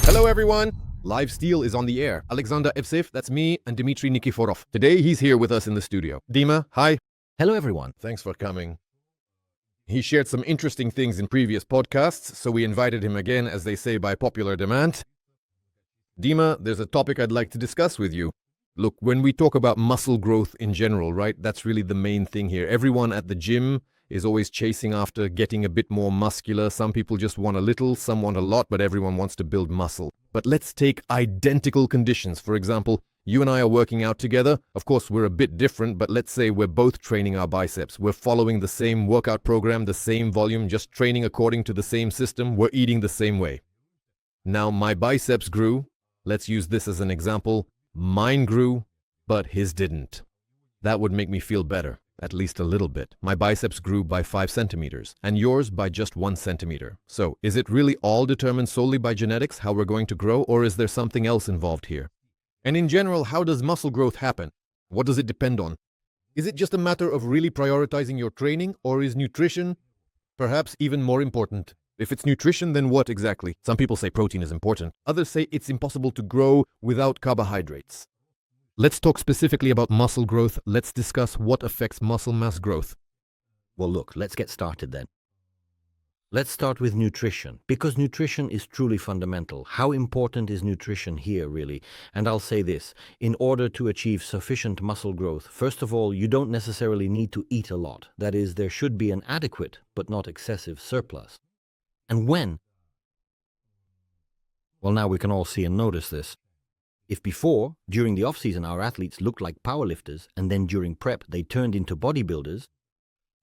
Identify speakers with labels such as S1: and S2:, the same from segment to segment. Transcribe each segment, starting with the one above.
S1: Hello everyone! Live Steel is on the air. Alexander Evsev, that's me, and Dmitry Nikiforov. Today he's here with us in the studio. Dima, hi.
S2: Hello everyone.
S1: Thanks for coming. He shared some interesting things in previous podcasts, so we invited him again, as they say, by popular demand. Dima, there's a topic I'd like to discuss with you. Look, when we talk about muscle growth in general, right, that's really the main thing here. Everyone at the gym is always chasing after getting a bit more muscular. Some people just want a little, some want a lot, but everyone wants to build muscle. But let's take identical conditions. For example, you and I are working out together. Of course, we're a bit different, but let's say we're both training our biceps. We're following the same workout program, the same volume, just training according to the same system. We're eating the same way. Now, my biceps grew. Let's use this as an example. Mine grew, but his didn't. That would make me feel better. At least a little bit. My biceps grew by 5 centimeters, and yours by just 1 centimeter. So, is it really all determined solely by genetics, how we're going to grow, or is there something else involved here? And in general, how does muscle growth happen? What does it depend on? Is it just a matter of really prioritizing your training, or is nutrition perhaps even more important? If it's nutrition, then what exactly? Some people say protein is important. Others say it's impossible to grow without carbohydrates. Let's talk specifically about muscle growth. Let's discuss what affects muscle mass growth.
S2: Well, look, let's get started then. Let's start with nutrition, because nutrition is truly fundamental. How important is nutrition here, really? And I'll say this, in order to achieve sufficient muscle growth, first of all, you don't necessarily need to eat a lot. That is, there should be an adequate, but not excessive surplus. And when? Well, now we can all see and notice this. If before, during the off-season, our athletes looked like powerlifters, and then during prep they turned into bodybuilders,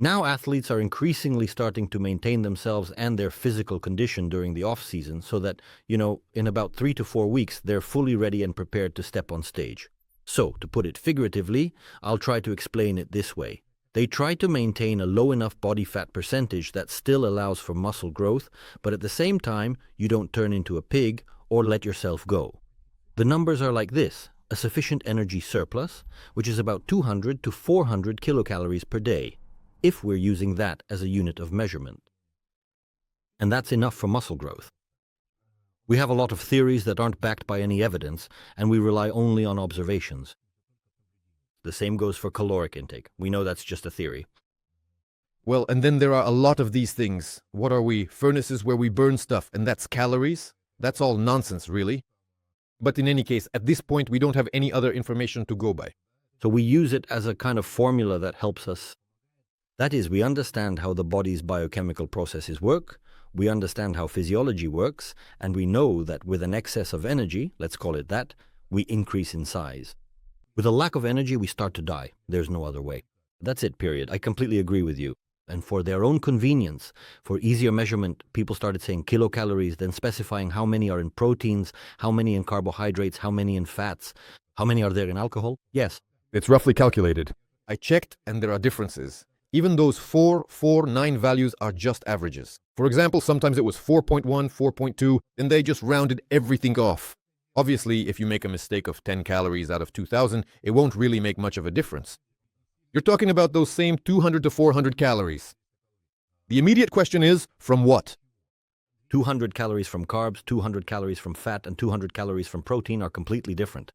S2: now athletes are increasingly starting to maintain themselves and their physical condition during the off-season so that, in about 3 to 4 weeks, they're fully ready and prepared to step on stage. So, to put it figuratively, I'll try to explain it this way. They try to maintain a low enough body fat percentage that still allows for muscle growth, but at the same time, you don't turn into a pig or let yourself go. The numbers are like this: a sufficient energy surplus, which is about 200 to 400 kilocalories per day, if we're using that as a unit of measurement. And that's enough for muscle growth. We have a lot of theories that aren't backed by any evidence, and we rely only on observations. The same goes for caloric intake. We know that's just a theory.
S1: Well, and then there are a lot of these things. What are we? Furnaces where we burn stuff, and that's calories? That's all nonsense, really. But in any case, at this point, we don't have any other information to go by.
S2: So we use it as a kind of formula that helps us. That is, we understand how the body's biochemical processes work, we understand how physiology works, and we know that with an excess of energy, let's call it that, we increase in size. With a lack of energy, we start to die. There's no other way. That's it, period. I completely agree with you. And for their own convenience, for easier measurement, people started saying kilocalories, then specifying how many are in proteins, how many in carbohydrates, how many in fats, how many are there in alcohol. Yes.
S1: It's roughly calculated. I checked, and there are differences. Even those 4, 4, 9 values are just averages. For example, sometimes it was 4.1, 4.2, and they just rounded everything off. Obviously, if you make a mistake of 10 calories out of 2,000, it won't really make much of a difference. You're talking about those same 200 to 400 calories. The immediate question is, from what?
S2: 200 calories from carbs, 200 calories from fat, and 200 calories from protein are completely different.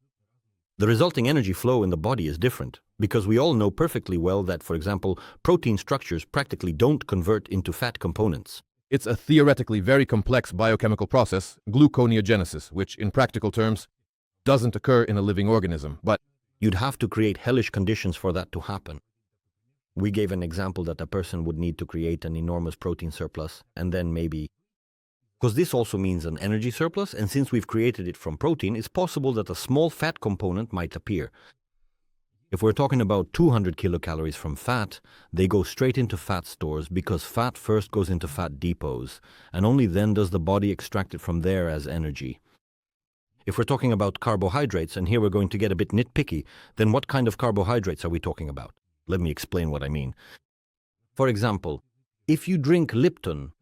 S2: The resulting energy flow in the body is different, because we all know perfectly well that, for example, protein structures practically don't convert into fat components.
S1: It's a theoretically very complex biochemical process, gluconeogenesis, which, in practical terms, doesn't occur in a living organism, but
S2: you'd have to create hellish conditions for that to happen. We gave an example that a person would need to create an enormous protein surplus, and then maybe... Because this also means an energy surplus, and since we've created it from protein, it's possible that a small fat component might appear. If we're talking about 200 kilocalories from fat, they go straight into fat stores because fat first goes into fat depots, and only then does the body extract it from there as energy. If we're talking about carbohydrates, and here we're going to get a bit nitpicky, then what kind of carbohydrates are we talking about? Let me explain what I mean. For example, if you drink Lipton,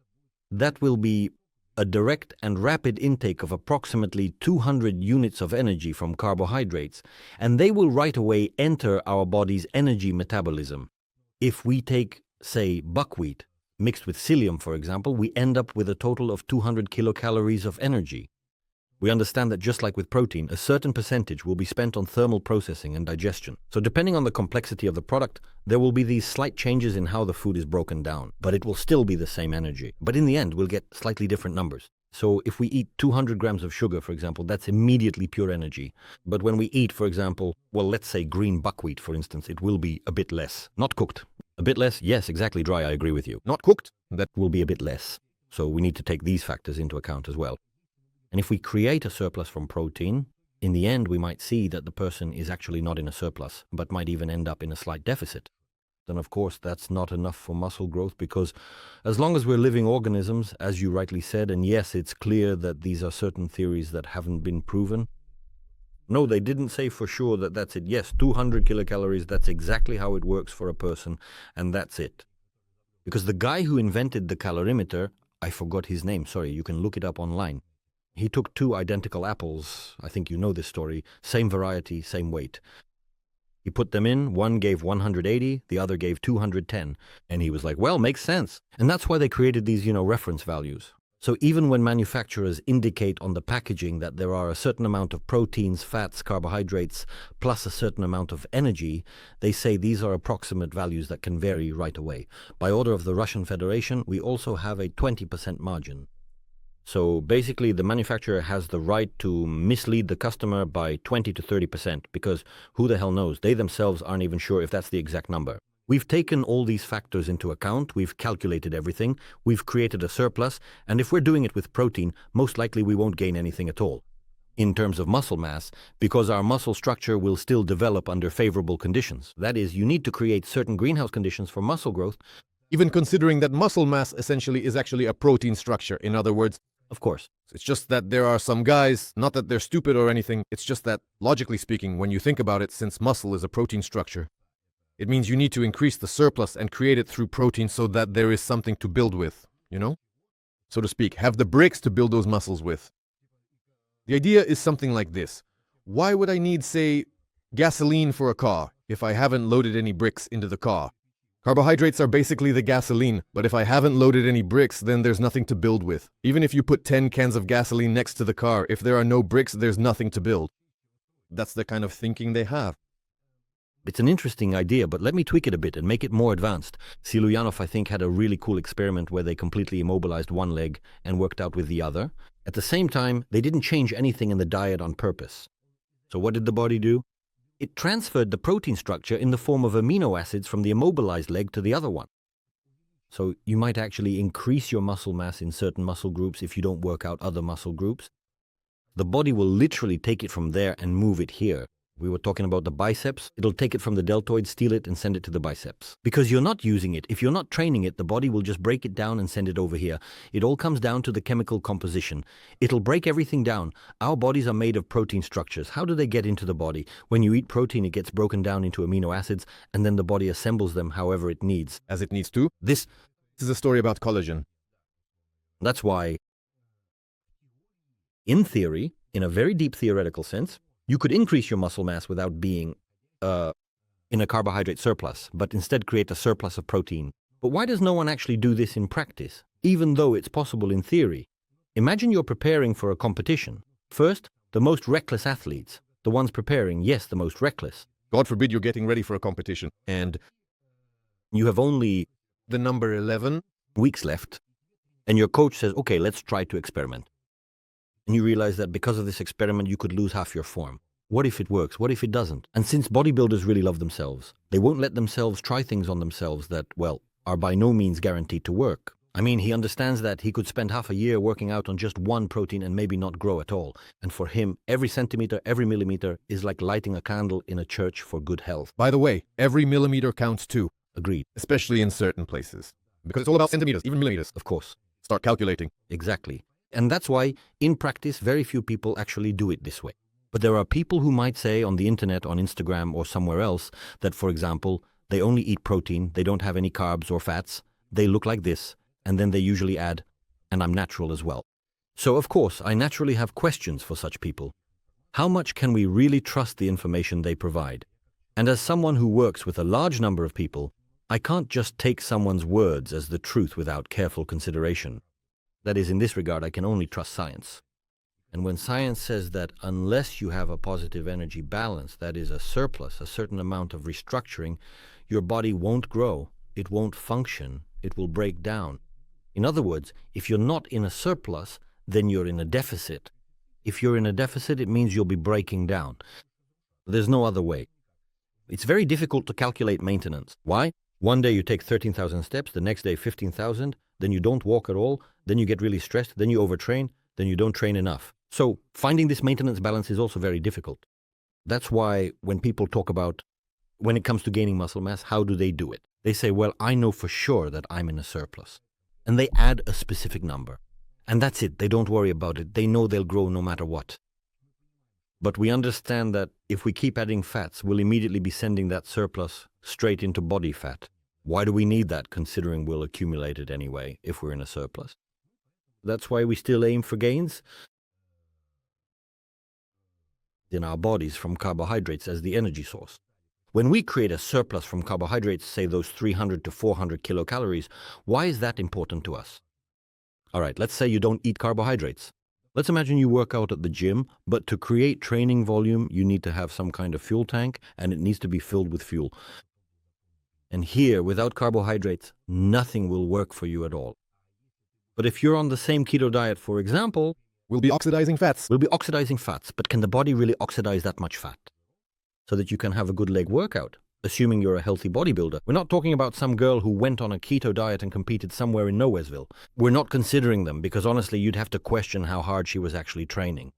S2: that will be a direct and rapid intake of approximately 200 units of energy from carbohydrates, and they will right away enter our body's energy metabolism. If we take, say, buckwheat, mixed with psyllium, for example, we end up with a total of 200 kilocalories of energy. We understand that just like with protein, a certain percentage will be spent on thermal processing and digestion. So depending on the complexity of the product, there will be these slight changes in how the food is broken down, but it will still be the same energy. But in the end, we'll get slightly different numbers. So if we eat 200 grams of sugar, for example, that's immediately pure energy. But when we eat, for example, well, let's say green buckwheat, for instance, it will be a bit less. Not cooked. A bit less? Yes, exactly, dry, I agree with you.
S1: Not cooked?
S2: That will be a bit less. So we need to take these factors into account as well. And if we create a surplus from protein, in the end, we might see that the person is actually not in a surplus, but might even end up in a slight deficit. Then, of course, that's not enough for muscle growth, because as long as we're living organisms, as you rightly said, and yes, it's clear that these are certain theories that haven't been proven. No, they didn't say for sure that that's it. Yes, 200 kilocalories, that's exactly how it works for a person, and that's it. Because the guy who invented the calorimeter, I forgot his name, sorry, you can look it up online. He took two identical apples, I think you know this story, same variety, same weight. He put them in, one gave 180, the other gave 210. And he was like, well, makes sense. And that's why they created these, reference values. So even when manufacturers indicate on the packaging that there are a certain amount of proteins, fats, carbohydrates, plus a certain amount of energy, they say these are approximate values that can vary right away. By order of the Russian Federation, we also have a 20% margin. So basically, the manufacturer has the right to mislead the customer by 20 to 30%, because who the hell knows? They themselves aren't even sure if that's the exact number. We've taken all these factors into account, we've calculated everything, we've created a surplus, and if we're doing it with protein, most likely we won't gain anything at all in terms of muscle mass, because our muscle structure will still develop under favorable conditions. That is, you need to create certain greenhouse conditions for muscle growth.
S1: Even considering that muscle mass essentially is actually a protein structure. In other words,
S2: of course.
S1: It's just that there are some guys, not that they're stupid or anything, it's just that, logically speaking, when you think about it, since muscle is a protein structure, it means you need to increase the surplus and create it through protein so that there is something to build with, So to speak, have the bricks to build those muscles with. The idea is something like this. Why would I need, say, gasoline for a car if I haven't loaded any bricks into the car? Carbohydrates are basically the gasoline, but if I haven't loaded any bricks, then there's nothing to build with. Even if you put 10 cans of gasoline next to the car, if there are no bricks, there's nothing to build. That's the kind of thinking they have.
S2: It's an interesting idea, but let me tweak it a bit and make it more advanced. Siluyanov, I think, had a really cool experiment where they completely immobilized one leg and worked out with the other. At the same time, they didn't change anything in the diet on purpose. So what did the body do? It transferred the protein structure in the form of amino acids from the immobilized leg to the other one. So you might actually increase your muscle mass in certain muscle groups if you don't work out other muscle groups. The body will literally take it from there and move it here. We were talking about the biceps. It'll take it from the deltoid, steal it, and send it to the biceps. Because you're not using it. If you're not training it, the body will just break it down and send it over here. It all comes down to the chemical composition. It'll break everything down. Our bodies are made of protein structures. How do they get into the body? When you eat protein, it gets broken down into amino acids, and then the body assembles them however it needs.
S1: As it needs to.
S2: This
S1: is a story about collagen.
S2: That's why, in theory, in a very deep theoretical sense, you could increase your muscle mass without being in a carbohydrate surplus, but instead create a surplus of protein. But why does no one actually do this in practice, even though it's possible in theory? Imagine you're preparing for a competition. First, the most reckless athletes, the ones preparing, yes, the most reckless.
S1: God forbid you're getting ready for a competition, and
S2: you have only
S1: the number 11
S2: weeks left, and your coach says, okay, let's try to experiment. And you realize that because of this experiment, you could lose half your form. What if it works? What if it doesn't? And since bodybuilders really love themselves, they won't let themselves try things on themselves that, well, are by no means guaranteed to work. I mean, he understands that he could spend half a year working out on just one protein and maybe not grow at all. And for him, every centimeter, every millimeter is like lighting a candle in a church for good health.
S1: By the way, every millimeter counts too.
S2: Agreed.
S1: Especially in certain places. Because it's all about centimeters, even millimeters.
S2: Of course.
S1: Start calculating.
S2: Exactly. And that's why, in practice, very few people actually do it this way. But there are people who might say on the internet, on Instagram or somewhere else, that, for example, they only eat protein, they don't have any carbs or fats, they look like this, and then they usually add, and I'm natural as well. So, of course, I naturally have questions for such people. How much can we really trust the information they provide? And as someone who works with a large number of people, I can't just take someone's words as the truth without careful consideration. That is, in this regard, I can only trust science. And when science says that unless you have a positive energy balance, that is a surplus, a certain amount of restructuring, your body won't grow, it won't function, it will break down. In other words, if you're not in a surplus, then you're in a deficit. If you're in a deficit, it means you'll be breaking down. There's no other way. It's very difficult to calculate maintenance. Why? One day you take 13,000 steps, the next day 15,000, then you don't walk at all, then you get really stressed, then you overtrain, then you don't train enough. So finding this maintenance balance is also very difficult. That's why when people talk about, when it comes to gaining muscle mass, how do they do it? They say, well, I know for sure that I'm in a surplus. And they add a specific number. And that's it. They don't worry about it. They know they'll grow no matter what. But we understand that if we keep adding fats, we'll immediately be sending that surplus straight into body fat. Why do we need that, considering we'll accumulate it anyway if we're in a surplus? That's why we still aim for gains in our bodies from carbohydrates as the energy source. When we create a surplus from carbohydrates, say those 300 to 400 kilocalories, why is that important to us? All right, let's say you don't eat carbohydrates. Let's imagine you work out at the gym, but to create training volume, you need to have some kind of fuel tank, and it needs to be filled with fuel. And here, without carbohydrates, nothing will work for you at all. But if you're on the same keto diet, for example,
S1: We'll be oxidizing fats.
S2: we'll be oxidizing fats, but can the body really oxidize that much fat so that you can have a good leg workout, assuming you're a healthy bodybuilder? We're not talking about some girl who went on a keto diet and competed somewhere in Nowheresville. We're not considering them because honestly, you'd have to question how hard she was actually training.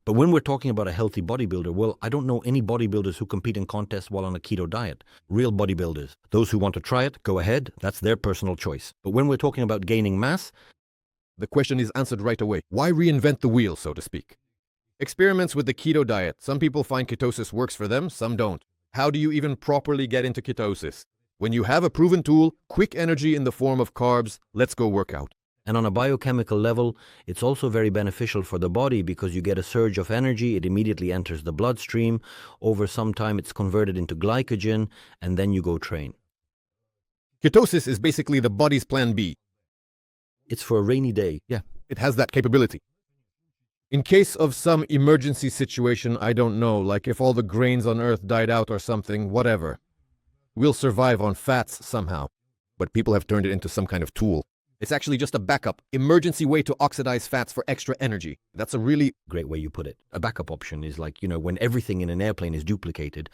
S2: But when we're talking about a healthy bodybuilder, well, I don't know any bodybuilders who compete in contests while on a keto diet. Real bodybuilders. Those who want to try it, go ahead. That's their personal choice. But when we're talking about gaining mass,
S1: The question is answered right away. Why reinvent the wheel, so to speak? Experiments with the keto diet. Some people find ketosis works for them, some don't. How do you even properly get into ketosis? When you have a proven tool, quick energy in the form of carbs, let's go work out.
S2: and on a biochemical level, it's also very beneficial for the body because you get a surge of energy, it immediately enters the bloodstream, over some time it's converted into glycogen, and then you go train.
S1: Ketosis is basically the body's plan B.
S2: It's for a rainy day, yeah.
S1: It has that capability. In case of some emergency situation, I don't know, like if all the grains on Earth died out or something, whatever. We'll survive on fats somehow. But people have turned it into some kind of tool. It's actually just a backup, emergency way to oxidize fats for extra energy. That's a really
S2: Great way you put it. A backup option is like, when everything in an airplane is duplicated.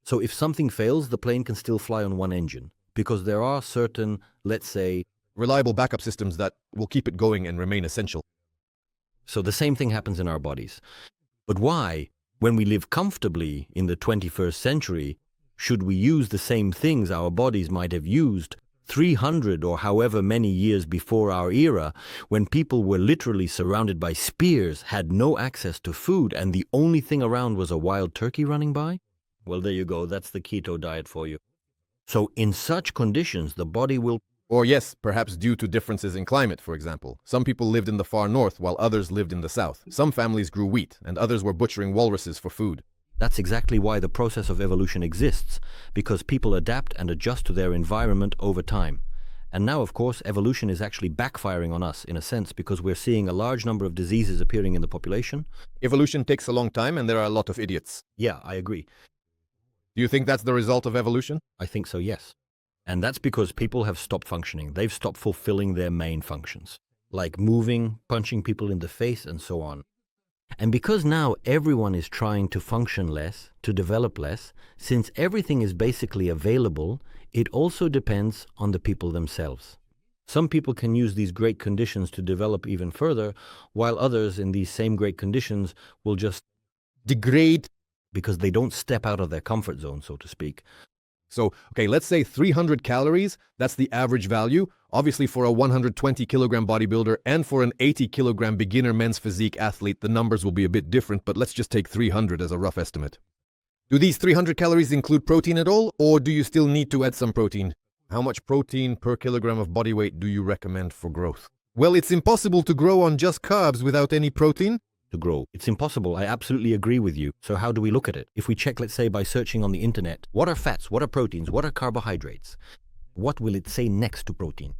S2: So if something fails, the plane can still fly on one engine. Because there are certain, let's say,
S1: reliable backup systems that will keep it going and remain essential.
S2: so the same thing happens in our bodies. But why, when we live comfortably in the 21st century, should we use the same things our bodies might have used 300 or however many years before our era, when people were literally surrounded by spears, had no access to food, and the only thing around was a wild turkey running by? Well, there you go. That's the keto diet for you. So in such conditions, the body will...
S1: Or yes, perhaps due to differences in climate, for example. Some people lived in the far north while others lived in the south. Some families grew wheat and others were butchering walruses for food.
S2: That's exactly why the process of evolution exists, because people adapt and adjust to their environment over time. And now, of course, evolution is actually backfiring on us, in a sense, because we're seeing a large number of diseases appearing in the population.
S1: Evolution takes a long time and there are a lot of idiots.
S2: Yeah, I agree.
S1: Do you think that's the result of evolution?
S2: I think so, yes. And that's because people have stopped functioning. They've stopped fulfilling their main functions, like moving, punching people in the face, and so on. And because now everyone is trying to function less, to develop less, since everything is basically available, it also depends on the people themselves. Some people can use these great conditions to develop even further, while others in these same great conditions will just
S1: degrade
S2: because they don't step out of their comfort zone, so to speak.
S1: So, okay, let's say 300 calories, that's the average value. Obviously, for a 120 kilogram bodybuilder and for an 80 kilogram beginner men's physique athlete, the numbers will be a bit different, but let's just take 300 as a rough estimate. Do these 300 calories include protein at all, or do you still need to add some protein? How much protein per kilogram of body weight do you recommend for growth? Well, it's impossible to grow on just carbs without any protein.
S2: To grow. It's impossible. I absolutely agree with you. So how do we look at it? If we check, let's say, by searching on the internet, what are fats, what are proteins, what are carbohydrates? What will it say next to protein?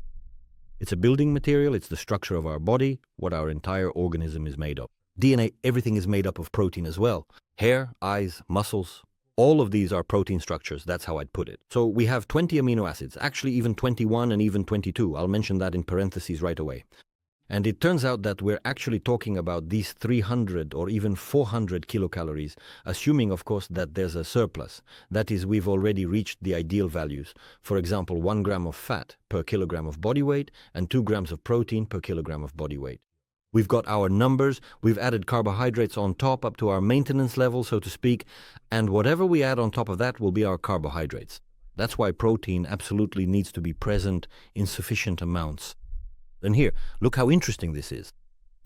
S2: It's a building material, it's the structure of our body, what our entire organism is made of. DNA, everything is made up of protein as well. Hair, eyes, muscles, all of these are protein structures. That's how I'd put it. So we have 20 amino acids, actually even 21 and even 22. I'll mention that in parentheses right away. And it turns out that we're actually talking about these 300 or even 400 kilocalories, assuming, of course, that there's a surplus. That is, we've already reached the ideal values. For example, 1 gram of fat per kilogram of body weight and 2 grams of protein per kilogram of body weight. We've got our numbers, we've added carbohydrates on top up to our maintenance level, so to speak, and whatever we add on top of that will be our carbohydrates. That's why protein absolutely needs to be present in sufficient amounts. And here, look how interesting this is.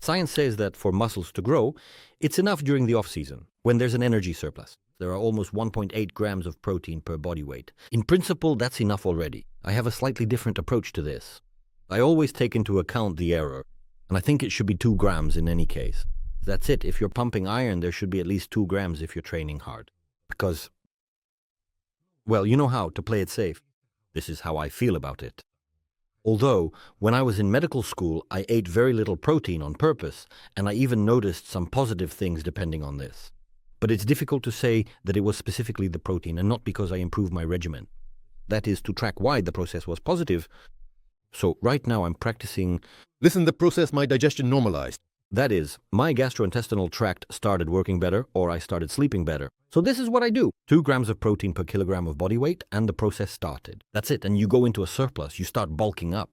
S2: Science says that for muscles to grow, it's enough during the off-season, when there's an energy surplus. There are almost 1.8 grams of protein per body weight. In principle, that's enough already. I have a slightly different approach to this. I always take into account the error, and I think it should be 2 grams in any case. That's it. If you're pumping iron, there should be at least 2 grams if you're training hard. Because, well, you know how to play it safe. This is how I feel about it. Although, when I was in medical school, I ate very little protein on purpose, and I even noticed some positive things depending on this. But it's difficult to say that it was specifically the protein and not because I improved my regimen. That is, to track why the process was positive. So right now I'm practicing...
S1: Listen, the process my digestion normalized.
S2: That is, my gastrointestinal tract started working better, or I started sleeping better. So this is what I do. 2 grams of protein per kilogram of body weight, and the process started. That's it, and you go into a surplus, you start bulking up.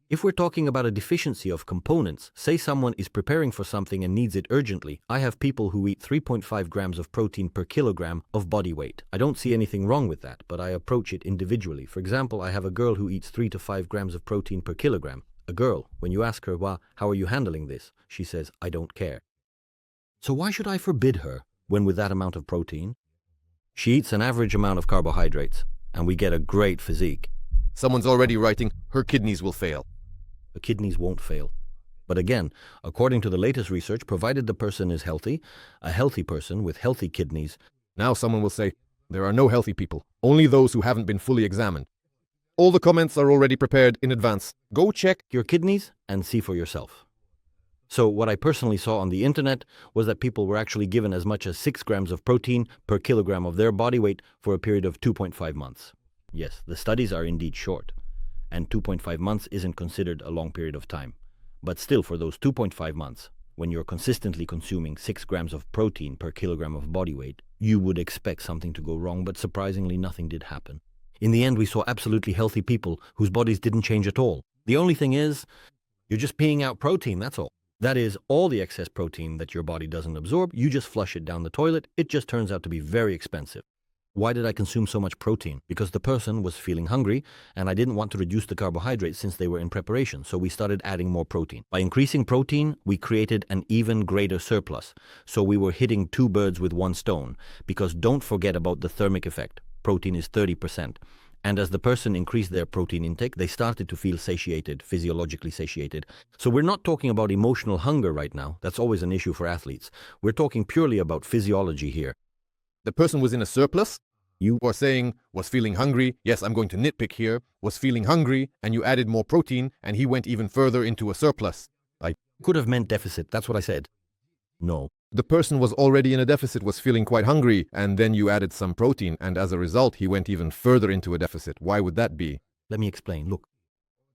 S2: If we're talking about a deficiency of components, say someone is preparing for something and needs it urgently, I have people who eat 3.5 grams of protein per kilogram of body weight. I don't see anything wrong with that, but I approach it individually. For example, I have a girl who eats 3 to 5 grams of protein per kilogram. A girl, when you ask her, well, how are you handling this? She says, I don't care. So why should I forbid her when with that amount of protein? She eats an average amount of carbohydrates, and we get a great physique.
S1: Someone's already writing, her kidneys will fail.
S2: The kidneys won't fail. But again, according to the latest research, provided the person is healthy, a healthy person with healthy kidneys.
S1: Now someone will say, there are no healthy people, only those who haven't been fully examined. All the comments are already prepared in advance. Go check
S2: Your kidneys and see for yourself. So what I personally saw on the internet was that people were actually given as much as 6 grams of protein per kilogram of their body weight for a period of 2.5 months. Yes, the studies are indeed short, and 2.5 months isn't considered a long period of time. But still, for those 2.5 months, when you're consistently consuming 6 grams of protein per kilogram of body weight, you would expect something to go wrong, but surprisingly nothing did happen. In the end, we saw absolutely healthy people whose bodies didn't change at all. The only thing is, you're just peeing out protein, that's all. That is, all the excess protein that your body doesn't absorb, you just flush it down the toilet. It just turns out to be very expensive. Why did I consume so much protein? Because the person was feeling hungry, and I didn't want to reduce the carbohydrates since they were in preparation, so we started adding more protein. By increasing protein, we created an even greater surplus. So we were hitting 2 birds with 1 stone, because don't forget about the thermic effect. Protein is 30%. And as the person increased their protein intake, they started to feel satiated, physiologically satiated. So we're not talking about emotional hunger right now. That's always an issue for athletes. We're talking purely about physiology here.
S1: the person was in a surplus. You were saying was feeling hungry. Yes, I'm going to nitpick here. Was feeling hungry, and you added more protein, and he went even further into a surplus. I
S2: could have meant deficit. That's what I said. No.
S1: The person was already in a deficit, was feeling quite hungry, and then you added some protein, and as a result, he went even further into a deficit. Why would that be?
S2: Let me explain. Look.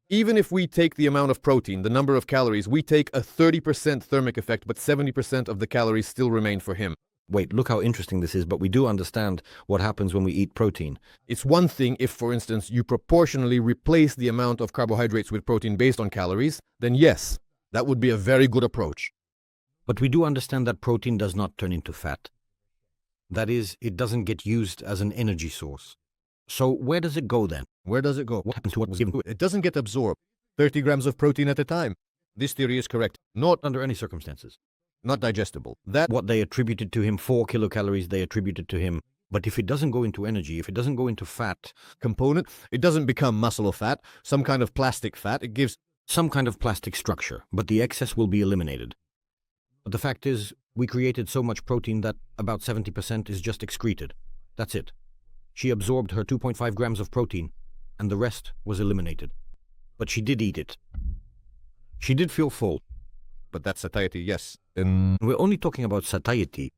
S1: Even if we take the amount of protein, the number of calories, we take a 30% thermic effect, but 70% of the calories still remain for him.
S2: Wait, look how interesting this is, but we do understand what happens when we eat protein.
S1: It's one thing if, for instance, you proportionally replace the amount of carbohydrates with protein based on calories, then yes, that would be a very good approach.
S2: But we do understand that protein does not turn into fat. That is, it doesn't get used as an energy source. So where does it go then?
S1: Where does it go?
S2: What happens to what was given?
S1: It doesn't get absorbed. 30 grams of protein at a time. This theory is correct. Not
S2: Under any circumstances.
S1: Not digestible. That
S2: What they attributed to him, 4 kilocalories they attributed to him. But if it doesn't go into energy, if it doesn't go into fat,
S1: component, it doesn't become muscle or fat, some kind of plastic fat. It gives
S2: some kind of plastic structure, but the excess will be eliminated. But the fact is, we created so much protein that about 70% is just excreted. That's it. She absorbed her 2.5 grams of protein, and the rest was eliminated. But she did eat it. She did feel full.
S1: but that's satiety, yes. And
S2: We're only talking about satiety.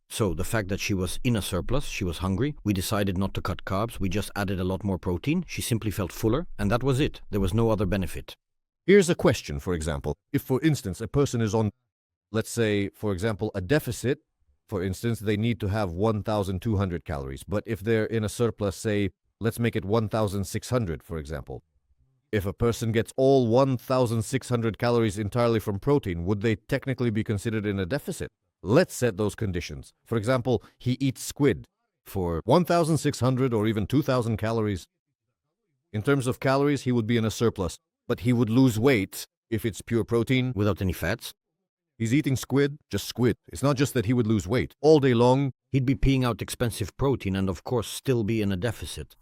S2: So the fact that she was in a surplus, she was hungry, we decided not to cut carbs, we just added a lot more protein, she simply felt fuller, and that was it. There was no other benefit.
S1: here's a question, for example. If, for instance, a person is on, let's say, for example, a deficit, for instance, they need to have 1,200 calories. But if they're in a surplus, say, let's make it 1,600, for example. If a person gets all 1,600 calories entirely from protein, would they technically be considered in a deficit? Let's set those conditions. For example, he eats squid for 1,600 or even 2,000 calories. In terms of calories, he would be in a surplus, but he would lose weight if it's pure protein.
S2: Without any fats,
S1: He's eating squid, just squid. It's not just that he would lose weight. All day long,
S2: he'd be peeing out expensive protein and of course still be in a deficit.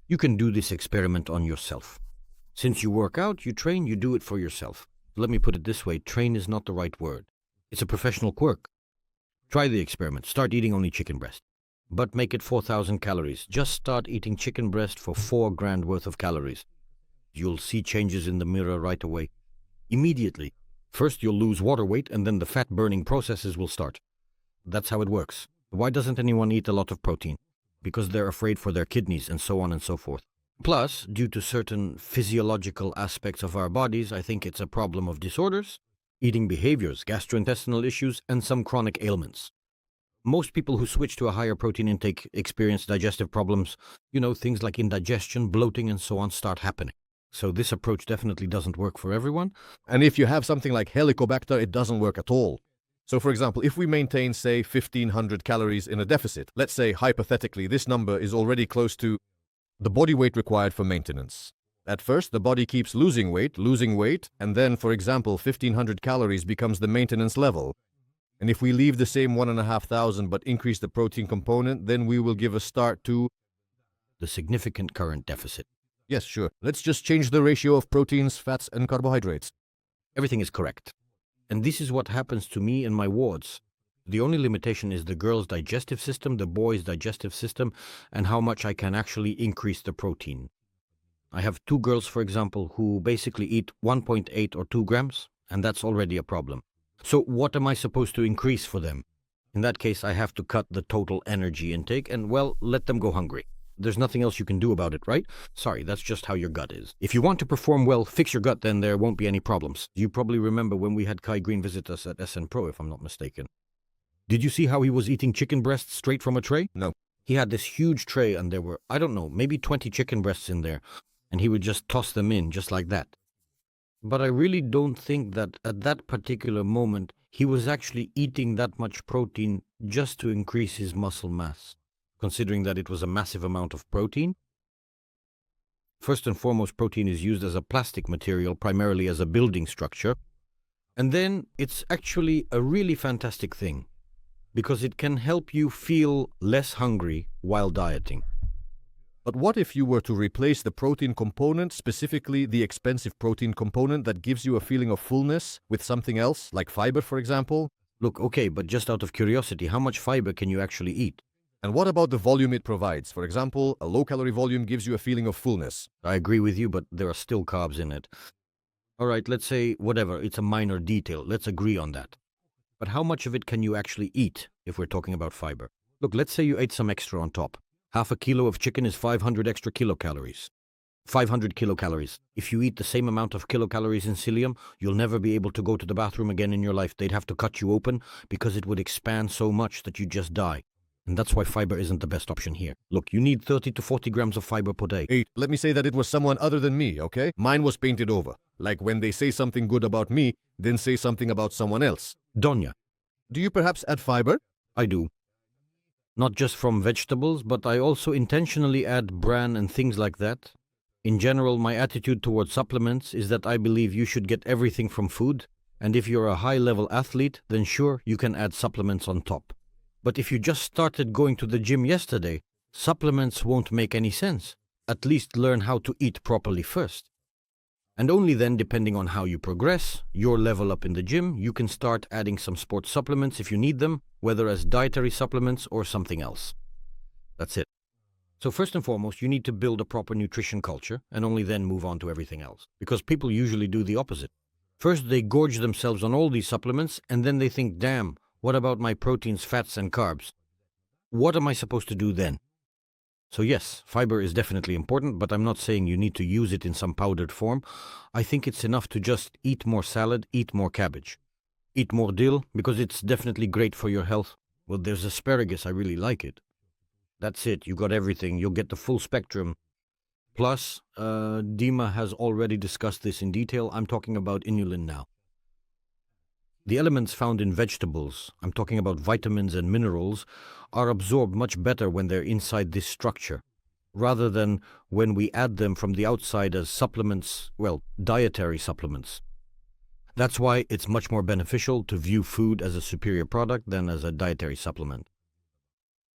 S2: You can do this experiment on yourself. Since you work out, you train, you do it for yourself. Let me put it this way, train is not the right word. It's a professional quirk. Try the experiment. Start eating only chicken breast. But make it 4,000 calories. Just start eating chicken breast for 4 grand worth of calories. You'll see changes in the mirror right away. Immediately. First you'll lose water weight and then the fat burning processes will start. That's how it works. Why doesn't anyone eat a lot of protein? Because they're afraid for their kidneys and so on and so forth. Plus, due to certain physiological aspects of our bodies, I think it's a problem of disorders, eating behaviors, gastrointestinal issues, and some chronic ailments. Most people who switch to a higher protein intake experience digestive problems. Things like indigestion, bloating, and so on start happening. So this approach definitely doesn't work for everyone.
S1: and if you have something like Helicobacter, it doesn't work at all. So for example, if we maintain, say, 1,500 calories in a deficit, let's say hypothetically this number is already close to the body weight required for maintenance. At first, the body keeps losing weight, and then, for example, 1,500 calories becomes the maintenance level. And if we leave the same 1,500 but increase the protein component, then we will give a start to,
S2: The significant current deficit.
S1: yes, sure, let's just change the ratio of proteins, fats, and carbohydrates.
S2: Everything is correct. And this is what happens to me in my wards. The only limitation is the girl's digestive system, the boy's digestive system, and how much I can actually increase the protein. I have 2 girls, for example, who basically eat 1.8 or 2 grams, and that's already a problem. So what am I supposed to increase for them? In that case, I have to cut the total energy intake and, well, let them go hungry. There's nothing else you can do about it, right? Sorry, that's just how your gut is. If you want to perform well, fix your gut, then there won't be any problems. You probably remember when we had Kai Green visit us at SN Pro, if I'm not mistaken. Did you see how he was eating chicken breasts straight from a tray?
S1: No.
S2: He had this huge tray and there were, I don't know, maybe 20 chicken breasts in there, and he would just toss them in just like that. But I really don't think that at that particular moment, he was actually eating that much protein just to increase his muscle mass. Considering that it was a massive amount of protein. First and foremost, protein is used as a plastic material, primarily as a building structure. And then it's actually a really fantastic thing, because it can help you feel less hungry while dieting.
S1: But what if you were to replace the protein component, specifically the expensive protein component that gives you a feeling of fullness, with something else, like fiber, for example?
S2: Look, okay, but just out of curiosity, how much fiber can you actually eat?
S1: And what about the volume it provides? For example, a low-calorie volume gives you a feeling of fullness.
S2: I agree with you, but there are still carbs in it. All right, let's say, whatever, it's a minor detail. Let's agree on that. But how much of it can you actually eat if we're talking about fiber? Look, let's say you ate some extra on top. Half a kilo of chicken is 500 extra kilocalories. 500 kilocalories. If you eat the same amount of kilocalories in psyllium, you'll never be able to go to the bathroom again in your life. They'd have to cut you open because it would expand so much that you just die. And that's why fiber isn't the best option here. Look, you need 30 to 40 grams of fiber per day.
S1: Hey, let me say that it was someone other than me, okay? Mine was painted over. Like when they say something good about me, then say something about someone else.
S2: Donya.
S1: Do you perhaps add fiber?
S2: I do. Not just from vegetables, but I also intentionally add bran and things like that. In general, my attitude towards supplements is that I believe you should get everything from food, and if you're a high-level athlete, then sure, you can add supplements on top. But if you just started going to the gym yesterday, supplements won't make any sense. At least learn how to eat properly first. And only then, depending on how you progress, your level up in the gym, you can start adding some sports supplements if you need them, whether as dietary supplements or something else. That's it. So first and foremost, you need to build a proper nutrition culture and only then move on to everything else. Because people usually do the opposite. First, they gorge themselves on all these supplements, and then they think, damn, what about my proteins, fats, and carbs? What am I supposed to do then? So yes, fiber is definitely important, but I'm not saying you need to use it in some powdered form. I think it's enough to just eat more salad, eat more cabbage. Eat more dill, because it's definitely great for your health. Well, there's asparagus, I really like it. That's it, you got everything, you'll get the full spectrum. Plus, Dima has already discussed this in detail. I'm talking about inulin now. The elements found in vegetables, I'm talking about vitamins and minerals, are absorbed much better when they're inside this structure, rather than when we add them from the outside as supplements, well, dietary supplements. That's why it's much more beneficial to view food as a superior product than as a dietary supplement.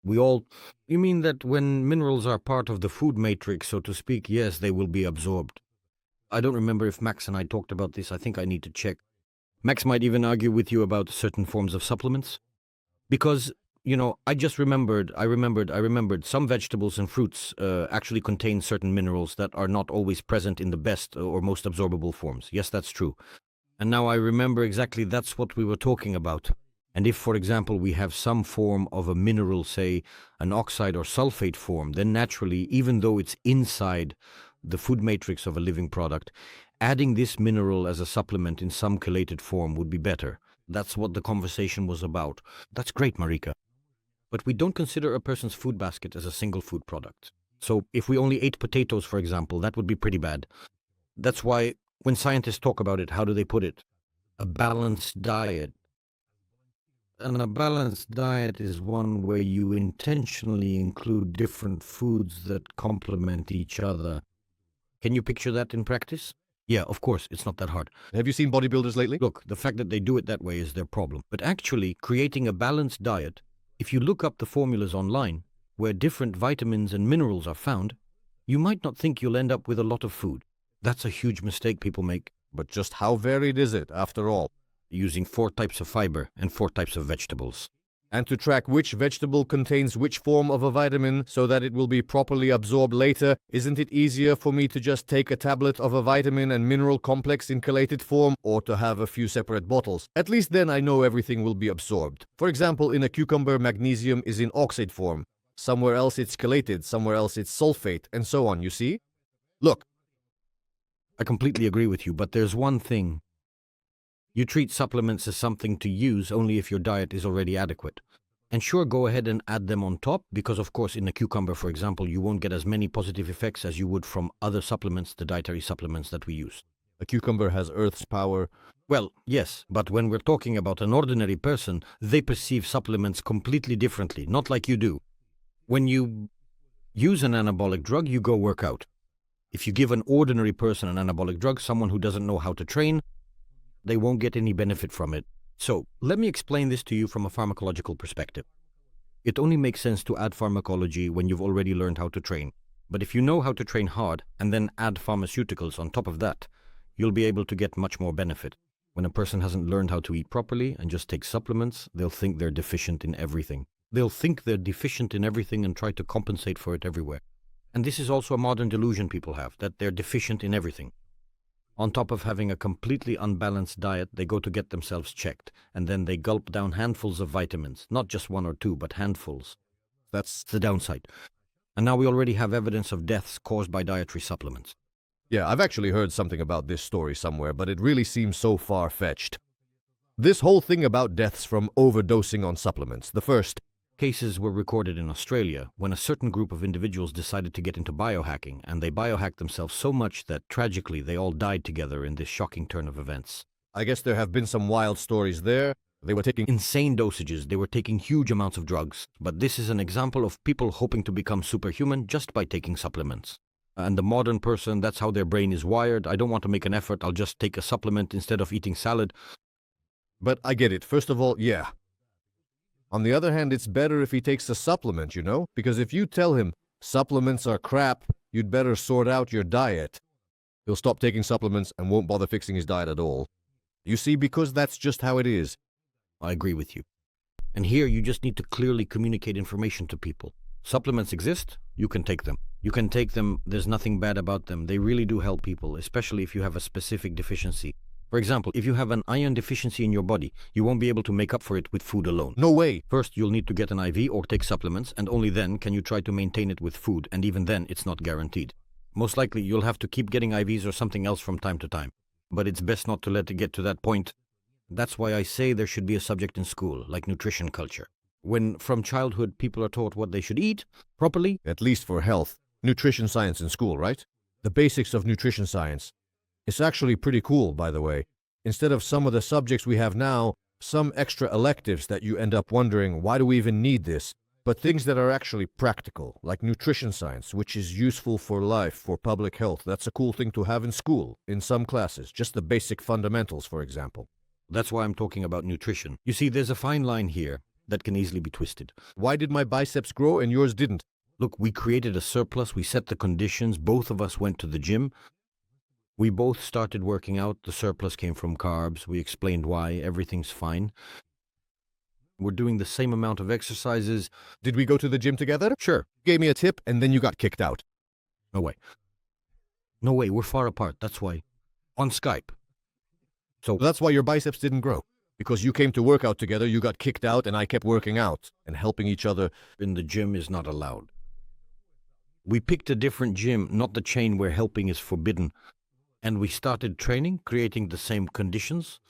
S2: You mean that when minerals are part of the food matrix, so to speak, yes, they will be absorbed. I don't remember if Max and I talked about this. I think I need to check. Max might even argue with you about certain forms of supplements. Because, I remembered some vegetables and fruits actually contain certain minerals that are not always present in the best or most absorbable forms. Yes, that's true. And now I remember exactly that's what we were talking about. And if, for example, we have some form of a mineral, say an oxide or sulfate form, then naturally, even though it's inside the food matrix of a living product, adding this mineral as a supplement in some chelated form would be better. That's what the conversation was about. That's great, Marika. But we don't consider a person's food basket as a single food product. So if we only ate potatoes, for example, that would be pretty bad. That's why when scientists talk about it, how do they put it? A balanced diet. And a balanced diet is one where you intentionally include different foods that complement each other. Can you picture that in practice? Yeah, of course, it's not that hard.
S1: Have you seen bodybuilders lately?
S2: Look, the fact that they do it that way is their problem. But actually, creating a balanced diet, if you look up the formulas online, where different vitamins and minerals are found, you might not think you'll end up with a lot of food. That's a huge mistake people make.
S1: But just how varied is it, after all?
S2: Using 4 types of fiber and 4 types of vegetables.
S1: And to track which vegetable contains which form of a vitamin so that it will be properly absorbed later, isn't it easier for me to just take a tablet of a vitamin and mineral complex in chelated form, or to have a few separate bottles? At least then I know everything will be absorbed. For example, in a cucumber, magnesium is in oxide form. Somewhere else it's chelated, somewhere else it's sulfate, and so on, you see? Look.
S2: I completely agree with you, but there's one thing. You treat supplements as something to use only if your diet is already adequate. And sure, go ahead and add them on top, because of course in a cucumber, for example, you won't get as many positive effects as you would from other supplements, the dietary supplements that we use.
S1: A cucumber has Earth's power.
S2: Well, yes, but when we're talking about an ordinary person, they perceive supplements completely differently, not like you do. When you use an anabolic drug, you go work out. If you give an ordinary person an anabolic drug, someone who doesn't know how to train, they won't get any benefit from it. So, let me explain this to you from a pharmacological perspective. It only makes sense to add pharmacology when you've already learned how to train. But if you know how to train hard and then add pharmaceuticals on top of that, you'll be able to get much more benefit. When a person hasn't learned how to eat properly and just takes supplements, they'll think they're deficient in everything. They'll think they're deficient in everything and try to compensate for it everywhere. And this is also a modern delusion people have, that they're deficient in everything. On top of having a completely unbalanced diet, they go to get themselves checked, and then they gulp down handfuls of vitamins, not just 1 or 2, but handfuls. That's the downside. And now we already have evidence of deaths caused by dietary supplements.
S1: Yeah, I've actually heard something about this story somewhere, but it really seems so far-fetched. This whole thing about deaths from overdosing on supplements, the first
S2: cases were recorded in Australia when a certain group of individuals decided to get into biohacking, and they biohacked themselves so much that tragically they all died together in this shocking turn of events.
S1: I guess there have been some wild stories there. They were taking
S2: insane dosages, they were taking huge amounts of drugs, but this is an example of people hoping to become superhuman just by taking supplements. And the modern person, that's how their brain is wired. I don't want to make an effort, I'll just take a supplement instead of eating salad.
S1: But I get it. First of all, yeah. On the other hand, it's better if he takes a supplement, because if you tell him supplements are crap, you'd better sort out your diet, he'll stop taking supplements and won't bother fixing his diet at all. You see, because that's just how it is.
S2: I agree with you. And here you just need to clearly communicate information to people. Supplements exist, you can take them. You can take them, there's nothing bad about them. They really do help people, especially if you have a specific deficiency. For example, if you have an iron deficiency in your body, you won't be able to make up for it with food alone.
S1: No way.
S2: First, you'll need to get an IV or take supplements, and only then can you try to maintain it with food, and even then, it's not guaranteed. Most likely, you'll have to keep getting IVs or something else from time to time. But it's best not to let it get to that point. That's why I say there should be a subject in school, like nutrition culture. When, from childhood, people are taught what they should eat properly.
S1: At least for health. Nutrition science in school, right? The basics of nutrition science. It's actually pretty cool, by the way. Instead of some of the subjects we have now, some extra electives that you end up wondering, why do we even need this? But things that are actually practical, like nutrition science, which is useful for life, for public health. That's a cool thing to have in school, in some classes. Just the basic fundamentals, for example.
S2: That's why I'm talking about nutrition. You see, there's a fine line here that can easily be twisted.
S1: Why did my biceps grow and yours didn't?
S2: Look, we created a surplus, we set the conditions, both of us went to the gym. We both started working out, the surplus came from carbs, we explained why, everything's fine. We're doing the same amount of exercises.
S1: Did we go to the gym together?
S2: Sure.
S1: You gave me a tip and then you got kicked out.
S2: No way. No way, we're far apart, that's why. On Skype. So
S1: That's why your biceps didn't grow. Because you came to work out together, you got kicked out, and I kept working out and helping each other.
S2: in the gym is not allowed. We picked a different gym, not the chain where helping is forbidden. And we started training, creating the same conditions.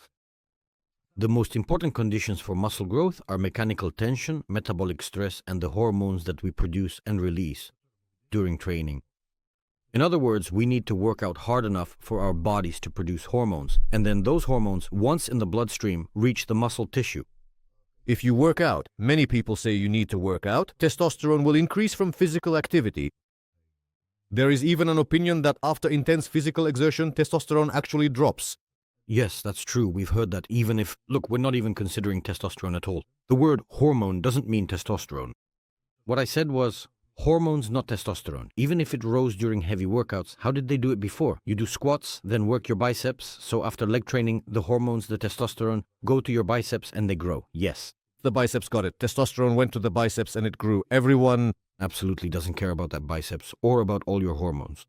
S2: The most important conditions for muscle growth are mechanical tension, metabolic stress, and the hormones that we produce and release during training. In other words, we need to work out hard enough for our bodies to produce hormones, and then those hormones, once in the bloodstream, reach the muscle tissue.
S1: If you work out, many people say you need to work out, testosterone will increase from physical activity. There is even an opinion that after intense physical exertion, testosterone actually drops.
S2: Yes, that's true. We've heard that even if... Look, we're not even considering testosterone at all. The word hormone doesn't mean testosterone. What I said was hormones, not testosterone. Even if it rose during heavy workouts, how did they do it before? You do squats, then work your biceps, so after leg training, the hormones, the testosterone, go to your biceps and they grow. Yes.
S1: The biceps got it. Testosterone went to the biceps and it grew. Everyone
S2: Absolutely doesn't care about that biceps or about all your hormones.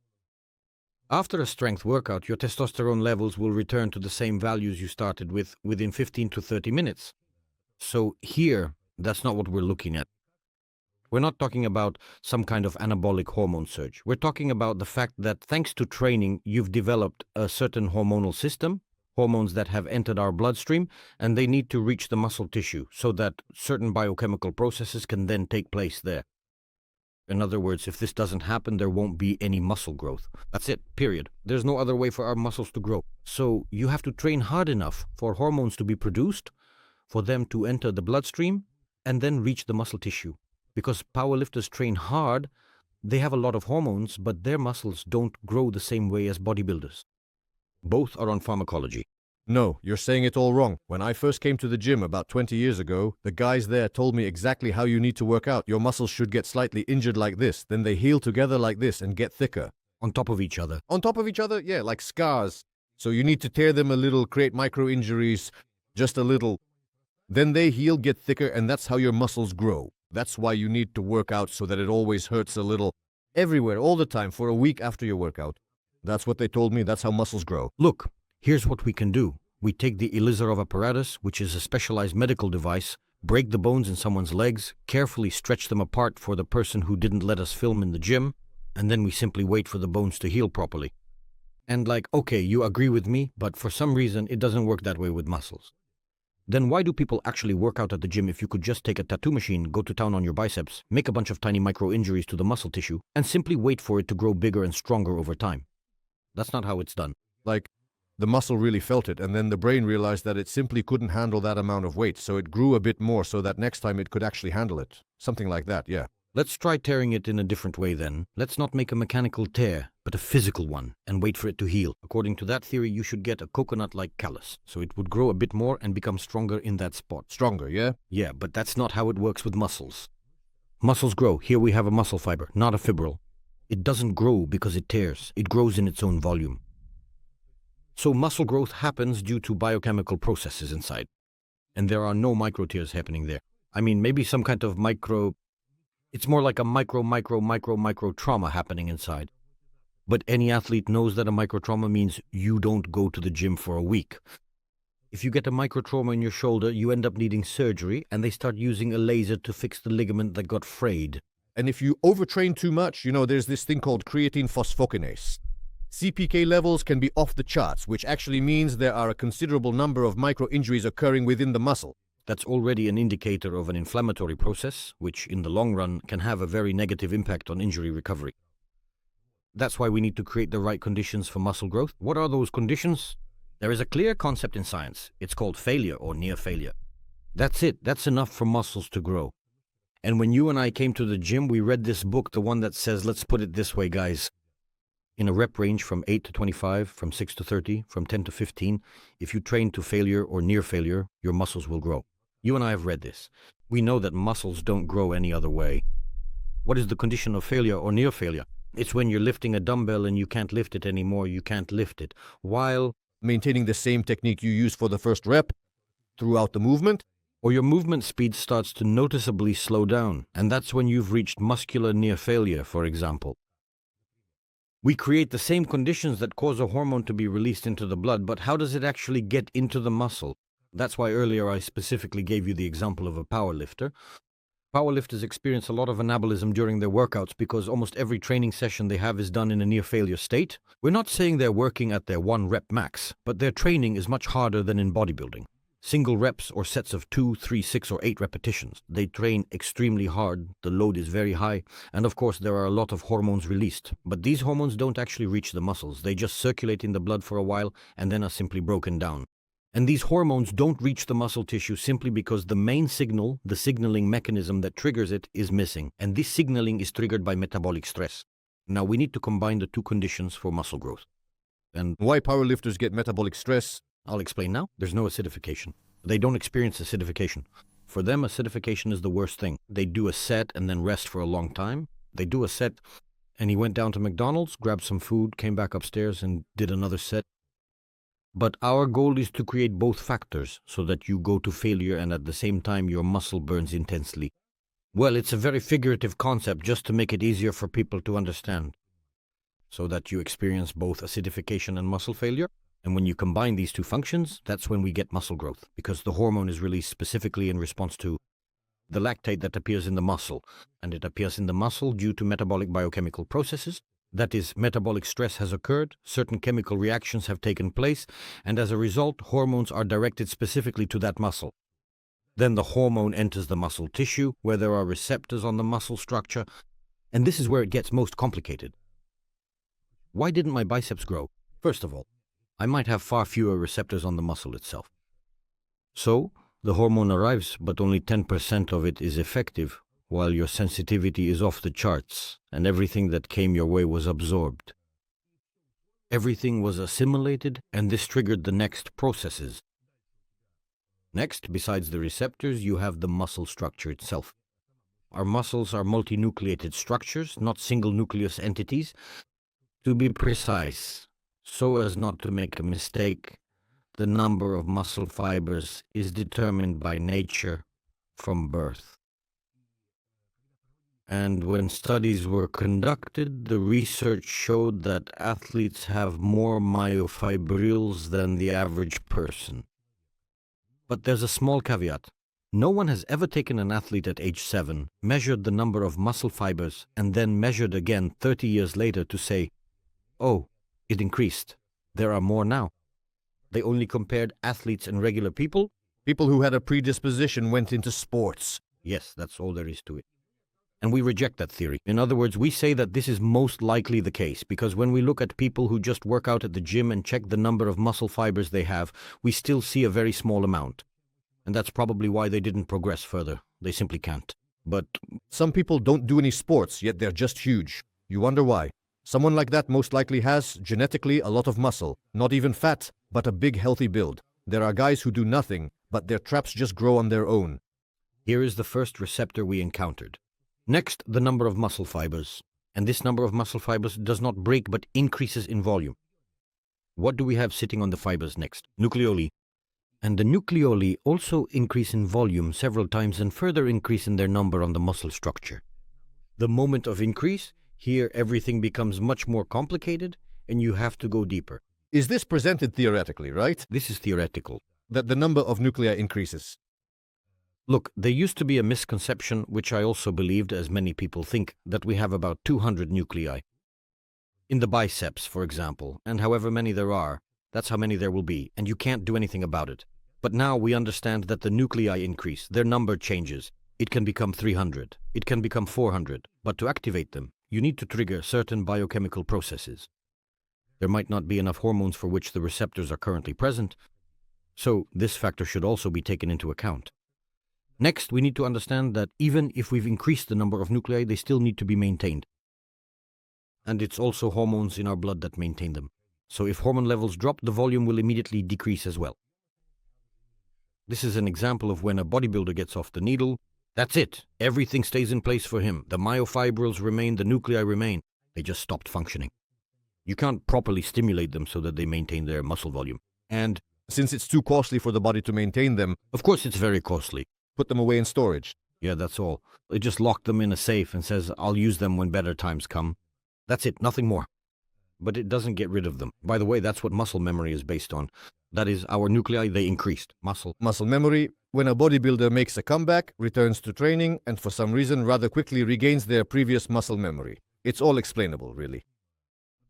S2: After a strength workout, your testosterone levels will return to the same values you started with within 15 to 30 minutes. So here, that's not what we're looking at. We're not talking about some kind of anabolic hormone surge. We're talking about the fact that thanks to training, you've developed a certain hormonal system, hormones that have entered our bloodstream, and they need to reach the muscle tissue so that certain biochemical processes can then take place there. In other words, if this doesn't happen, there won't be any muscle growth. That's it, period. There's no other way for our muscles to grow. So you have to train hard enough for hormones to be produced, for them to enter the bloodstream, and then reach the muscle tissue. Because powerlifters train hard, they have a lot of hormones, but their muscles don't grow the same way as bodybuilders. Both are on pharmacology.
S1: No, you're saying it all wrong. When I first came to the gym about 20 years ago, the guys there told me exactly how you need to work out. Your muscles should get slightly injured like this, then they heal together like this and get thicker.
S2: On top of each other.
S1: On top of each other? Yeah, like scars. So you need to tear them a little, create micro-injuries, just a little. Then they heal, get thicker, and that's how your muscles grow. That's why you need to work out so that it always hurts a little. Everywhere, all the time, for a week after your workout. That's what they told me, that's how muscles grow.
S2: Look, here's what we can do. We take the Ilizarov apparatus, which is a specialized medical device, break the bones in someone's legs, carefully stretch them apart for the person who didn't let us film in the gym, and then we simply wait for the bones to heal properly. And okay, you agree with me, but for some reason it doesn't work that way with muscles. Then why do people actually work out at the gym if you could just take a tattoo machine, go to town on your biceps, make a bunch of tiny micro-injuries to the muscle tissue, and simply wait for it to grow bigger and stronger over time? That's not how it's done.
S1: The muscle really felt it, and then the brain realized that it simply couldn't handle that amount of weight, so it grew a bit more so that next time it could actually handle it. Something like that, yeah.
S2: Let's try tearing it in a different way then. Let's not make a mechanical tear, but a physical one, and wait for it to heal. According to that theory, you should get a coconut-like callus, so it would grow a bit more and become stronger in that spot.
S1: Stronger, yeah?
S2: Yeah, but that's not how it works with muscles. Muscles grow. Here we have a muscle fiber, not a fibril. It doesn't grow because it tears. It grows in its own volume. So muscle growth happens due to biochemical processes inside. And there are no micro tears happening there. I mean, maybe some kind of micro... It's more like a micro trauma happening inside. But any athlete knows that a microtrauma means you don't go to the gym for a week. If you get a microtrauma in your shoulder, you end up needing surgery, and they start using a laser to fix the ligament that got frayed.
S1: And if you overtrain too much, there's this thing called creatine phosphokinase. CPK levels can be off the charts, which actually means there are a considerable number of micro-injuries occurring within the muscle.
S2: That's already an indicator of an inflammatory process, which in the long run can have a very negative impact on injury recovery. That's why we need to create the right conditions for muscle growth. What are those conditions? There is a clear concept in science. It's called failure or near failure. That's it. That's enough for muscles to grow. And when you and I came to the gym, we read this book, the one that says, let's put it this way, guys. In a rep range from 8 to 25, from 6 to 30, from 10 to 15, if you train to failure or near failure, your muscles will grow. You and I have read this. We know that muscles don't grow any other way. What is the condition of failure or near failure? It's when you're lifting a dumbbell and you can't lift it anymore, you can't lift it, while
S1: maintaining the same technique you use for the first rep throughout the movement,
S2: or your movement speed starts to noticeably slow down, and that's when you've reached muscular near failure, for example. We create the same conditions that cause a hormone to be released into the blood, but how does it actually get into the muscle? That's why earlier I specifically gave you the example of a powerlifter. Powerlifters experience a lot of anabolism during their workouts because almost every training session they have is done in a near-failure state. We're not saying they're working at their 1 rep max, but their training is much harder than in bodybuilding. Single reps or sets of 2, 3, 6, or 8 repetitions. They train extremely hard, the load is very high, and of course there are a lot of hormones released. But these hormones don't actually reach the muscles, they just circulate in the blood for a while and then are simply broken down. And these hormones don't reach the muscle tissue simply because the main signal, the signaling mechanism that triggers it, is missing. And this signaling is triggered by metabolic stress. Now we need to combine the two conditions for muscle growth. And
S1: why powerlifters get metabolic stress?
S2: I'll explain now. There's no acidification. They don't experience acidification. For them, acidification is the worst thing. They do a set and then rest for a long time. They do a set, and he went down to McDonald's, grabbed some food, came back upstairs and did another set. But our goal is to create both factors so that you go to failure and at the same time your muscle burns intensely. Well, it's a very figurative concept just to make it easier for people to understand. So that you experience both acidification and muscle failure. And when you combine these two functions, that's when we get muscle growth, because the hormone is released specifically in response to the lactate that appears in the muscle. And it appears in the muscle due to metabolic biochemical processes. That is, metabolic stress has occurred, certain chemical reactions have taken place, and as a result, hormones are directed specifically to that muscle. Then the hormone enters the muscle tissue, where there are receptors on the muscle structure, and this is where it gets most complicated. Why didn't my biceps grow? First of all, I might have far fewer receptors on the muscle itself. So, the hormone arrives, but only 10% of it is effective, while your sensitivity is off the charts, and everything that came your way was absorbed. Everything was assimilated, and this triggered the next processes. Next, besides the receptors, you have the muscle structure itself. Our muscles are multinucleated structures, not single-nucleus entities. To be precise, so as not to make a mistake, the number of muscle fibers is determined by nature from birth. And when studies were conducted, the research showed that athletes have more myofibrils than the average person. But there's a small caveat. No one has ever taken an athlete at age 7, measured the number of muscle fibers, and then measured again 30 years later to say, oh, it increased. There are more now. They only compared athletes and regular people.
S1: People who had a predisposition went into sports.
S2: Yes, that's all there is to it. And we reject that theory. In other words, we say that this is most likely the case, because when we look at people who just work out at the gym and check the number of muscle fibers they have, we still see a very small amount. And that's probably why they didn't progress further. They simply can't. But
S1: some people don't do any sports, yet they're just huge. You wonder why. Someone like that most likely has, genetically, a lot of muscle. Not even fat, but a big healthy build. There are guys who do nothing, but their traps just grow on their own.
S2: Here is the first receptor we encountered. Next, the number of muscle fibers. And this number of muscle fibers does not break but increases in volume. What do we have sitting on the fibers next? Nucleoli. And the nucleoli also increase in volume several times and further increase in their number on the muscle structure. The moment of increase Here, everything becomes much more complicated, and you have to go deeper.
S1: Is this presented theoretically, right?
S2: This is theoretical.
S1: That the number of nuclei increases.
S2: Look, there used to be a misconception, which I also believed, as many people think, that we have about 200 nuclei. In the biceps, for example, and however many there are, that's how many there will be, and you can't do anything about it. But now we understand that the nuclei increase, their number changes. It can become 300, it can become 400, but to activate them, you need to trigger certain biochemical processes. There might not be enough hormones for which the receptors are currently present, so this factor should also be taken into account. Next, we need to understand that even if we've increased the number of nuclei, they still need to be maintained. And it's also hormones in our blood that maintain them. So if hormone levels drop, the volume will immediately decrease as well. This is an example of when a bodybuilder gets off the needle. That's it. Everything stays in place for him. The myofibrils remain, the nuclei remain. They just stopped functioning. You can't properly stimulate them so that they maintain their muscle volume. And
S1: Since it's too costly for the body to maintain them,
S2: of course it's very costly.
S1: put them away in storage.
S2: Yeah, that's all. They just lock them in a safe and says, I'll use them when better times come. That's it, nothing more. But it doesn't get rid of them. By the way, that's what muscle memory is based on. That is, our nuclei, they increased. Muscle
S1: memory, when a bodybuilder makes a comeback, returns to training, and for some reason rather quickly regains their previous muscle memory. It's all explainable, really.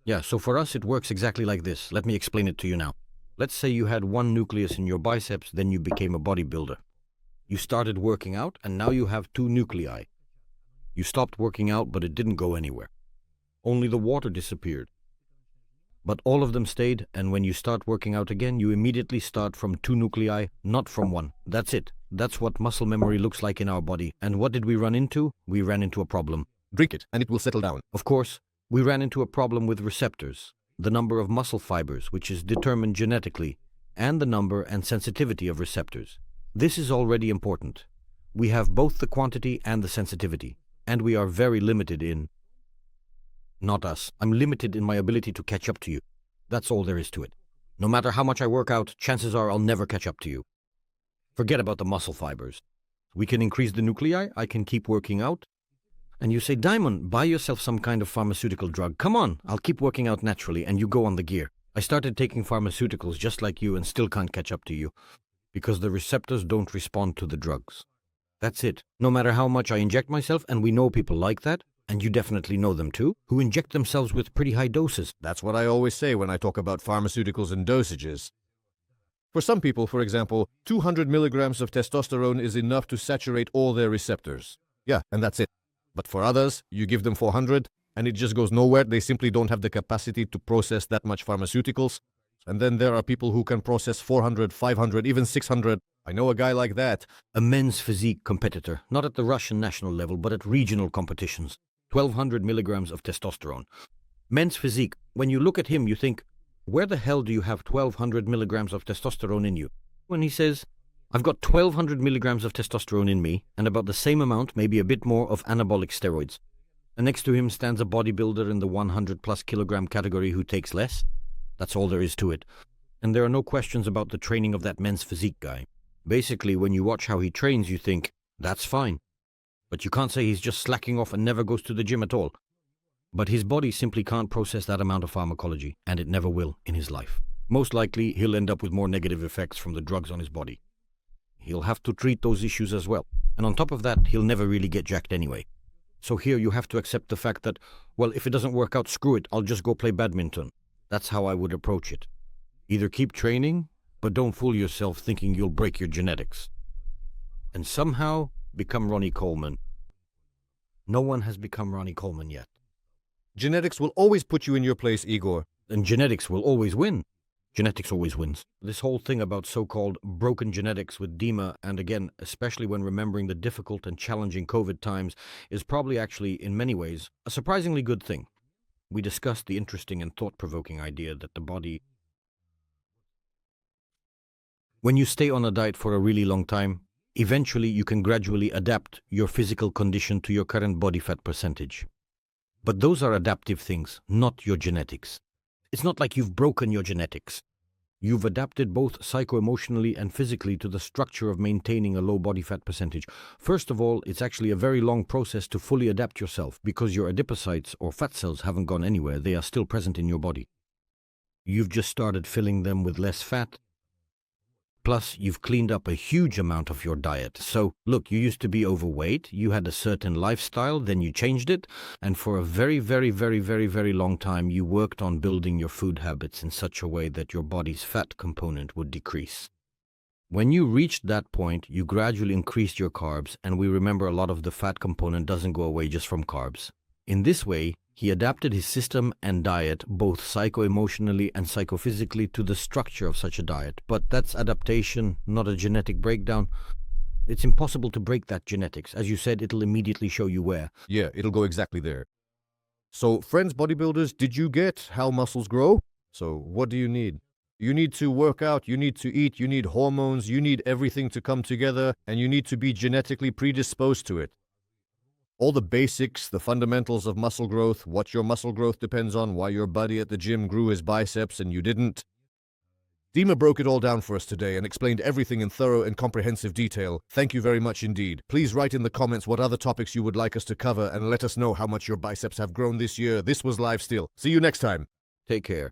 S2: Yeah, so for us it works exactly like this. Let me explain it to you now. Let's say you had one nucleus in your biceps, then you became a bodybuilder. You started working out, and now you have two nuclei. You stopped working out, but it didn't go anywhere. Only the water disappeared. But all of them stayed, and when you start working out again, you immediately start from two nuclei, not from one. That's it. That's what muscle memory looks like in our body. And what did we run into? We ran into a problem.
S1: Drink it, and it will settle down.
S2: Of course, we ran into a problem with receptors, the number of muscle fibers, which is determined genetically, and the number and sensitivity of receptors. This is already important. We have both the quantity and the sensitivity, and we are very limited in... Not us. I'm limited in my ability to catch up to you. That's all there is to it. No matter how much I work out, chances are I'll never catch up to you. Forget about the muscle fibers. We can increase the nuclei, I can keep working out. And you say, Diamond, buy yourself some kind of pharmaceutical drug. Come on, I'll keep working out naturally, and you go on the gear. I started taking pharmaceuticals just like you and still can't catch up to you. Because the receptors don't respond to the drugs. That's it. No matter how much I inject myself, and we know people like that, and you definitely know them too, who inject themselves with pretty high doses.
S1: That's what I always say when I talk about pharmaceuticals and dosages. For some people, for example, 200 milligrams of testosterone is enough to saturate all their receptors. Yeah, and that's it. But for others, you give them 400, and it just goes nowhere. They simply don't have the capacity to process that much pharmaceuticals. And then there are people who can process 400, 500, even 600. I know a guy like that.
S2: A men's physique competitor, not at the Russian national level, but at regional competitions. 1,200 milligrams of testosterone. Men's physique, when you look at him, you think, where the hell do you have 1,200 milligrams of testosterone in you? When he says, I've got 1,200 milligrams of testosterone in me, and about the same amount, maybe a bit more, of anabolic steroids. And next to him stands a bodybuilder in the 100 plus kilogram category who takes less. That's all there is to it. And there are no questions about the training of that men's physique guy. Basically, when you watch how he trains, you think, that's fine. But you can't say he's just slacking off and never goes to the gym at all. But his body simply can't process that amount of pharmacology, and it never will in his life. Most likely, he'll end up with more negative effects from the drugs on his body. He'll have to treat those issues as well. And on top of that, he'll never really get jacked anyway. So here you have to accept the fact that, well, if it doesn't work out, screw it, I'll just go play badminton. That's how I would approach it. Either keep training, but don't fool yourself thinking you'll break your genetics. And somehow become Ronnie Coleman. No one has become Ronnie Coleman yet.
S1: Genetics will always put you in your place, Igor.
S2: And genetics will always win. Genetics always wins. This whole thing about so-called broken genetics with Dima, and again, especially when remembering the difficult and challenging COVID times, is probably actually, in many ways, a surprisingly good thing. We discussed the interesting and thought-provoking idea that the body... When you stay on a diet for a really long time, eventually you can gradually adapt your physical condition to your current body fat percentage. But those are adaptive things, not your genetics. It's not like you've broken your genetics. You've adapted both psycho-emotionally and physically to the structure of maintaining a low body fat percentage. First of all, it's actually a very long process to fully adapt yourself because your adipocytes or fat cells haven't gone anywhere. They are still present in your body. You've just started filling them with less fat. Plus, you've cleaned up a huge amount of your diet. So, look, you used to be overweight, you had a certain lifestyle, then you changed it, and for a very, very, very, very, very long time, you worked on building your food habits in such a way that your body's fat component would decrease. When you reached that point, you gradually increased your carbs, and we remember a lot of the fat component doesn't go away just from carbs. In this way, he adapted his system and diet, both psycho-emotionally and psychophysically, to the structure of such a diet. But that's adaptation, not a genetic breakdown. It's impossible to break that genetics. As you said, it'll immediately show you where.
S1: Yeah, it'll go exactly there. So, friends bodybuilders, did you get how muscles grow? So, what do you need? You need to work out, you need to eat, you need hormones, you need everything to come together, and you need to be genetically predisposed to it. All the basics, the fundamentals of muscle growth, what your muscle growth depends on, why your buddy at the gym grew his biceps and you didn't. Dima broke it all down for us today and explained everything in thorough and comprehensive detail. Thank you very much indeed. Please write in the comments what other topics you would like us to cover and let us know how much your biceps have grown this year. This was Live Still. See you next time.
S2: Take care.